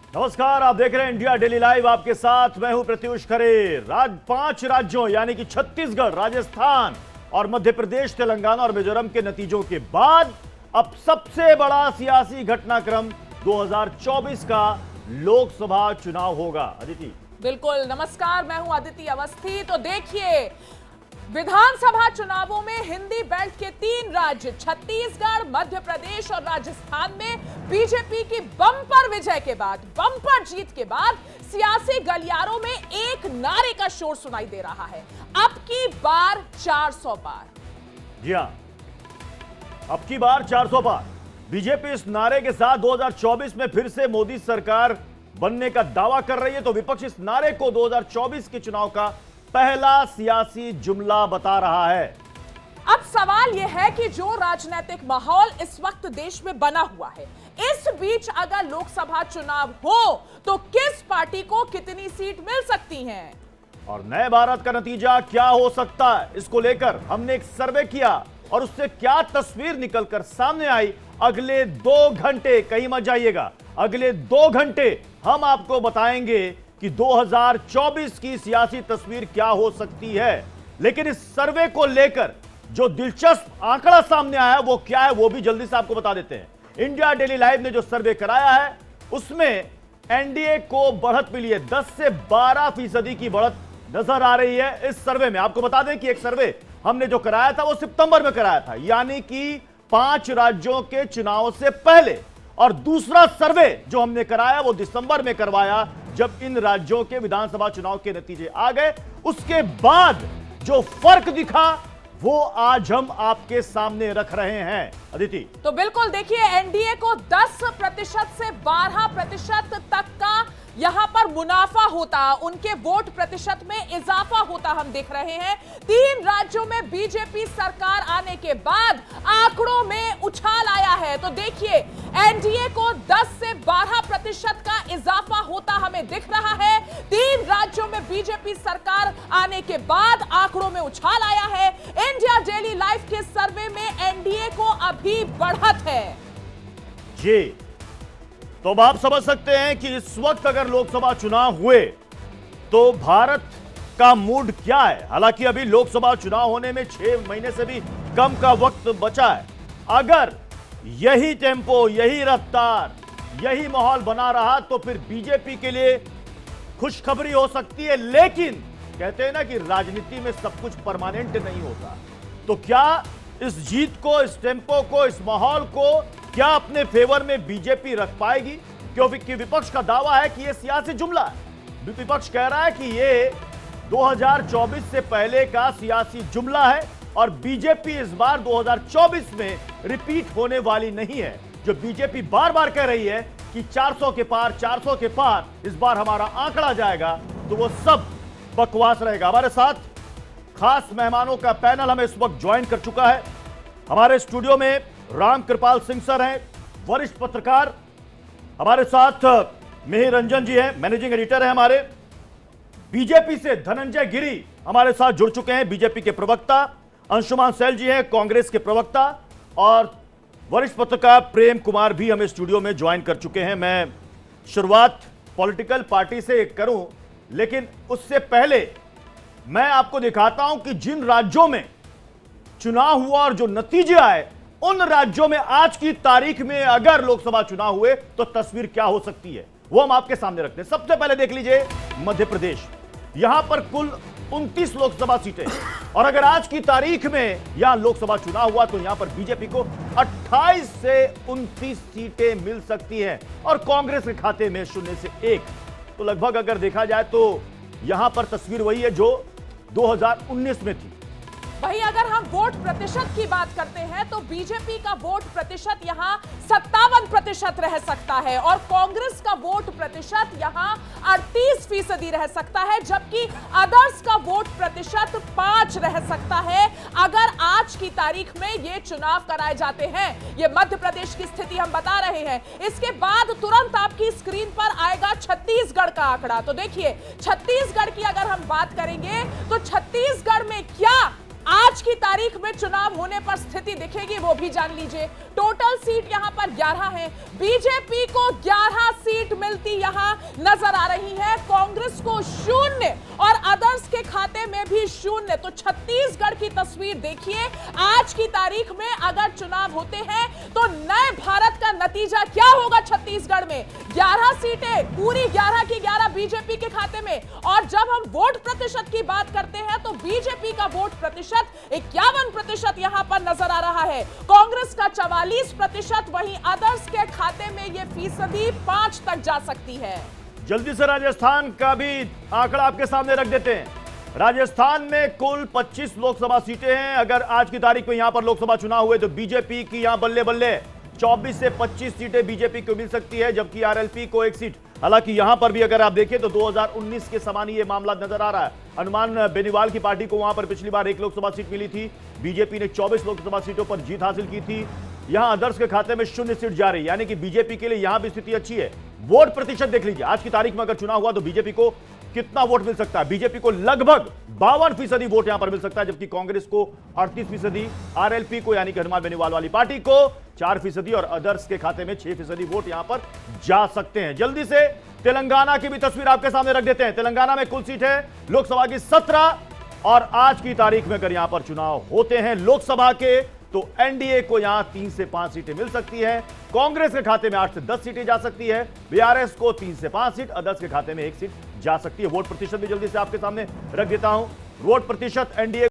नमस्कार, आप देख रहे हैं इंडिया डेली लाइव। आपके साथ मैं हूं प्रत्युष खरे। 5 राज्यों यानी कि छत्तीसगढ़, राजस्थान और मध्य प्रदेश, तेलंगाना और मिजोरम के नतीजों के बाद अब सबसे बड़ा सियासी घटनाक्रम 2024 का लोकसभा चुनाव होगा। अदिति। बिल्कुल, नमस्कार, मैं हूं अदिति अवस्थी। तो देखिए, विधानसभा चुनावों में हिंदी बेल्ट के 3 राज्य छत्तीसगढ़, मध्य प्रदेश और राजस्थान में बीजेपी की बम्पर विजय के बाद, बम्पर जीत के बाद सियासी गलियारों में एक नारे का शोर सुनाई दे रहा है, अब की बार 400 पार। जी हां, अब की बार 400 पार। बीजेपी इस नारे के साथ 2024 में फिर से मोदी सरकार बनने का दावा कर रही है, तो विपक्ष इस नारे को 2024 के चुनाव का पहला सियासी जुमला बता रहा है। अब सवाल यह है कि जो राजनीतिक माहौल इस वक्त देश में बना हुआ है, इस बीच अगर लोकसभा चुनाव हो तो किस पार्टी को कितनी सीट मिल सकती हैं? और नए भारत का नतीजा क्या हो सकता है, इसको लेकर हमने एक सर्वे किया और उससे क्या तस्वीर निकलकर सामने आई, अगले 2 घंटे कहीं मत जाइएगा, अगले 2 घंटे हम आपको बताएंगे कि 2024 की सियासी तस्वीर क्या हो सकती है। लेकिन इस सर्वे को लेकर जो दिलचस्प आंकड़ा सामने आया वो क्या है, वो भी जल्दी से आपको बता देते हैं। इंडिया डेली लाइव ने जो सर्वे कराया है उसमें एनडीए को बढ़त मिली है, 10 से 12% की बढ़त नजर आ रही है इस सर्वे में। आपको बता दें कि एक सर्वे हमने जो कराया था वो सितंबर में कराया था, यानी कि 5 राज्यों के चुनाव से पहले, और दूसरा सर्वे जो हमने कराया वो दिसंबर में करवाया, जब इन राज्यों के विधानसभा चुनाव के नतीजे आ गए। उसके बाद जो फर्क दिखा वो आज हम आपके सामने रख रहे हैं। अदिति। तो बिल्कुल देखिए, एनडीए को 10% से 12% तक का यहां पर मुनाफा होता, उनके वोट प्रतिशत में इजाफा होता हम देख रहे हैं। 3 राज्यों में बीजेपी सरकार आने के बाद आंकड़ों में उछाल आया है। तो देखिए, एनडीए को 10 से 12% का इजाफा होता हमें दिख रहा है। 3 राज्यों में बीजेपी सरकार आने के बाद आंकड़ों में उछाल आया है। इंडिया डेली लाइव के सर्वे में एनडीए को अभी बढ़त है। जी, तो अब आप समझ सकते हैं कि इस वक्त अगर लोकसभा चुनाव हुए तो भारत का मूड क्या है। हालांकि अभी लोकसभा चुनाव होने में 6 महीने से भी कम का वक्त बचा है। अगर यही टेम्पो, यही रफ्तार, यही माहौल बना रहा तो फिर बीजेपी के लिए खुशखबरी हो सकती है। लेकिन कहते हैं ना कि राजनीति में सब कुछ परमानेंट नहीं होता, तो क्या इस जीत को, इस टेम्पो को, इस माहौल को क्या अपने फेवर में बीजेपी रख पाएगी? क्योंकि विपक्ष का दावा है कि यह सियासी जुमला है। विपक्ष कह रहा है कि यह 2024 से पहले का सियासी जुमला है और बीजेपी इस बार 2024 में रिपीट होने वाली नहीं है। जो बीजेपी बार बार कह रही है कि 400 के पार, 400 के पार इस बार हमारा आंकड़ा जाएगा, तो वो सब बकवास रहेगा। हमारे साथ खास मेहमानों का पैनल हमें इस वक्त ज्वाइन कर चुका है। हमारे स्टूडियो में राम कृपाल सिंह सर हैं, वरिष्ठ पत्रकार। हमारे साथ मिहिर रंजन जी हैं, मैनेजिंग एडिटर हैं हमारे। बीजेपी से धनंजय गिरी हमारे साथ जुड़ चुके हैं, बीजेपी के प्रवक्ता। अंशुमान सैल जी हैं, कांग्रेस के प्रवक्ता। और वरिष्ठ पत्रकार प्रेम कुमार भी हमें स्टूडियो में ज्वाइन कर चुके हैं। मैं शुरुआत पॉलिटिकल पार्टी से करूं, लेकिन उससे पहले मैं आपको दिखाता हूं कि जिन राज्यों में चुनाव हुआ और जो नतीजे आए, उन राज्यों में आज की तारीख में अगर लोकसभा चुनाव हुए तो तस्वीर क्या हो सकती है, वो हम आपके सामने रखते हैं। सबसे पहले देख लीजिए मध्य प्रदेश। यहां पर कुल 29 लोकसभा सीटें, और अगर आज की तारीख में यहां लोकसभा चुनाव हुआ तो यहां पर बीजेपी को 28 से 29 सीटें मिल सकती हैं और कांग्रेस के खाते में 0 से 1। तो लगभग अगर देखा जाए तो यहां पर तस्वीर वही है जो 2019 में थी। वहीं अगर हम वोट प्रतिशत की बात करते हैं तो बीजेपी का वोट प्रतिशत यहां 57% रह सकता है और कांग्रेस का वोट प्रतिशत यहां 38% रह सकता है, जबकि अदर्स का वोट प्रतिशत 5 रह सकता है अगर आज की तारीख में ये चुनाव कराए जाते हैं। ये मध्य प्रदेश की स्थिति हम बता रहे हैं। इसके बाद तुरंत आपकी स्क्रीन पर आएगा छत्तीसगढ़ का आंकड़ा। तो देखिए, छत्तीसगढ़ की अगर हम बात करेंगे तो छत्तीसगढ़ में क्या आज की तारीख में चुनाव होने पर स्थिति दिखेगी, वो भी जान लीजिए। टोटल सीट यहां पर 11 है। बीजेपी को 11 सीट मिलती यहां नजर आ रही है, कांग्रेस को 0 और अदर्स के खाते में भी 0। तो छत्तीसगढ़ की तस्वीर देखिए, आज की तारीख में अगर चुनाव होते हैं तो नए भारत का नतीजा क्या होगा। छत्तीसगढ़ में 11 सीटें, पूरी 11 की 11 बीजेपी के खाते में। और जब हम वोट प्रतिशत की बात करते हैं तो बीजेपी का वोट प्रतिशत 51% यहां पर नजर आ रहा है, कांग्रेस का 44%, वहीं अदर्स के खाते में यह फीसदी 5 तक जा सकती है। जल्दी से राजस्थान का भी आंकड़ा आपके सामने रख देते हैं। राजस्थान में कुल 25 लोकसभा सीटें हैं। अगर आज की तारीख में यहां पर लोकसभा चुनाव हुए तो बीजेपी की यहां बल्ले बल्ले 24 से 25 सीटें बीजेपी को मिल सकती है, जबकि आरएलपी को 1 सीट। हालांकि यहां पर भी अगर आप देखें तो 2019 के समान ही ये मामला नजर आ रहा है। हनुमान बेनीवाल की पार्टी को वहां पर पिछली बार 1 लोकसभा सीट मिली थी, बीजेपी ने 24 लोकसभा सीटों पर जीत हासिल की थी। यहां अदर्स के खाते में 0 सीट जा रही है, यानी कि बीजेपी के लिए यहां भी स्थिति अच्छी है। वोट प्रतिशत देख लीजिए, आज की तारीख में अगर चुनाव हुआ तो बीजेपी को कितना वोट मिल सकता है। बीजेपी को लगभग 52% वोट यहां पर मिल सकता है, जबकि कांग्रेस को 38%, आरएलपी को यानी कि हनुमान बेनीवाल वाली पार्टी को 4% और अदर्स के खाते में 6% वोट यहां पर जा सकते हैं। जल्दी से तेलंगाना की भी तस्वीर आपके सामने रख देते हैं। तेलंगाना में कुल सीट है लोकसभा की 17 और आज की तारीख में अगर यहां पर चुनाव होते हैं लोकसभा के तो एनडीए को यहां 3 से 5 सीटें मिल सकती है, कांग्रेस के खाते में 8 से 10 सीटें जा सकती है, बीआरएस को 3 से 5 सीट, अदर्स के खाते में 1 सीट जा सकती है। वोट प्रतिशत भी जल्दी से आपके सामने रख देता हूं। वोट प्रतिशत एनडीए